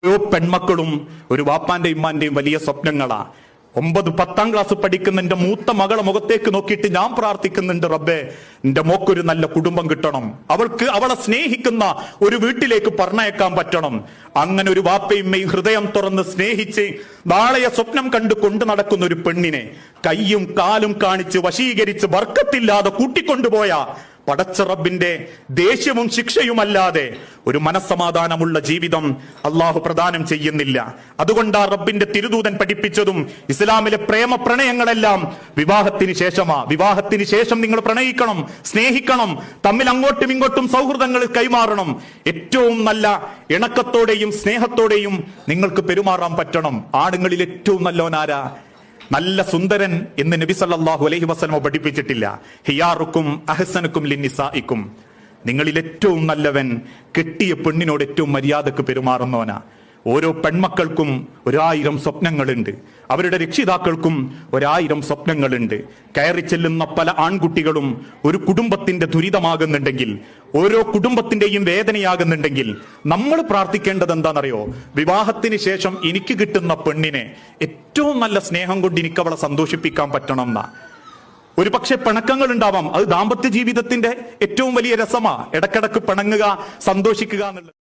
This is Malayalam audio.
ഓരോ പെൺമക്കളും ഒരു വാപ്പാന്റെയും ഉമ്മാന്റെയും വലിയ സ്വപ്നങ്ങളാ. 9, 10 ക്ലാസ് പഠിക്കുന്ന എന്റെ മൂത്ത മകളെ മുഖത്തേക്ക് നോക്കിയിട്ട് ഞാൻ പ്രാർത്ഥിക്കുന്നുണ്ട്, റബ്ബേ എന്റെ മോക്കൊരു നല്ല കുടുംബം കിട്ടണം, അവളെ സ്നേഹിക്കുന്ന ഒരു വീട്ടിലേക്ക് പറഞ്ഞയക്കാൻ പറ്റണം. അങ്ങനെ ഒരു വാപ്പയും ഉമ്മയും ഹൃദയം തുറന്ന് സ്നേഹിച്ച് നാളെയെ സ്വപ്നം കണ്ടു കൊണ്ടു നടക്കുന്ന ഒരു പെണ്ണിനെ കയ്യും കാലും കാണിച്ച് വശീകരിച്ച് ബർക്കത്തില്ലാതെ കൂട്ടിക്കൊണ്ടുപോയ പടച്ച റബ്ബിന്റെ ദേഷ്യവും ശിക്ഷയുമല്ലാതെ ഒരു മനസ്സമാധാനമുള്ള ജീവിതം അള്ളാഹു പ്രദാനം ചെയ്യുന്നില്ല. അതുകൊണ്ടാ റബ്ബിന്റെ തിരുദൂതൻ പഠിപ്പിച്ചതും ഇസ്ലാമിലെ പ്രേമ പ്രണയങ്ങളെല്ലാം വിവാഹത്തിന് ശേഷമാ. വിവാഹത്തിന് ശേഷം നിങ്ങൾ പ്രണയിക്കണം, സ്നേഹിക്കണം, തമ്മിൽ അങ്ങോട്ടും ഇങ്ങോട്ടും സൗഹൃദങ്ങൾ കൈമാറണം. ഏറ്റവും നല്ല ഇണക്കത്തോടെയും സ്നേഹത്തോടെയും നിങ്ങൾക്ക് പെരുമാറാൻ പറ്റണം. ആണുങ്ങളിൽ ഏറ്റവും നല്ലോനാരാ? നല്ല സുന്ദരൻ എന്ന് നബി സല്ലല്ലാഹു അലൈഹി വസല്ലം പഠിപ്പിച്ചിട്ടില്ല. ഹിയാറുക്കും അഹ്സനുക്കും ലിന്നിസാഇക്കും, നിങ്ങളിൽ ഏറ്റവും നല്ലവൻ കെട്ടിയ പെണ്ണിനോട് ഏറ്റവും മര്യാദക്ക് പെരുമാറുന്നവനാ. ഓരോ പെൺമക്കൾക്കും 1000 സ്വപ്നങ്ങളുണ്ട്, അവരുടെ രക്ഷിതാക്കൾക്കും 1000 സ്വപ്നങ്ങളുണ്ട്. കയറി ചെല്ലുന്ന പല ആൺകുട്ടികളും ഒരു കുടുംബത്തിന്റെ ദുരിതമാകുന്നുണ്ടെങ്കിൽ, ഓരോ കുടുംബത്തിന്റെയും വേദനയാകുന്നുണ്ടെങ്കിൽ നമ്മൾ പ്രാർത്ഥിക്കേണ്ടത് എന്താണെന്നറിയോ? വിവാഹത്തിന് ശേഷം എനിക്ക് കിട്ടുന്ന പെണ്ണിനെ ഏറ്റവും നല്ല സ്നേഹം കൊണ്ട് എനിക്ക് അവളെ സന്തോഷിപ്പിക്കാൻ പറ്റണം എന്നാ. ഒരു പക്ഷെ പിണക്കങ്ങൾ ഉണ്ടാവാം, അത് ദാമ്പത്യ ജീവിതത്തിന്റെ ഏറ്റവും വലിയ രസമാ. ഇടക്കിടക്ക് പിണങ്ങുക, സന്തോഷിക്കുക എന്നുള്ളത്.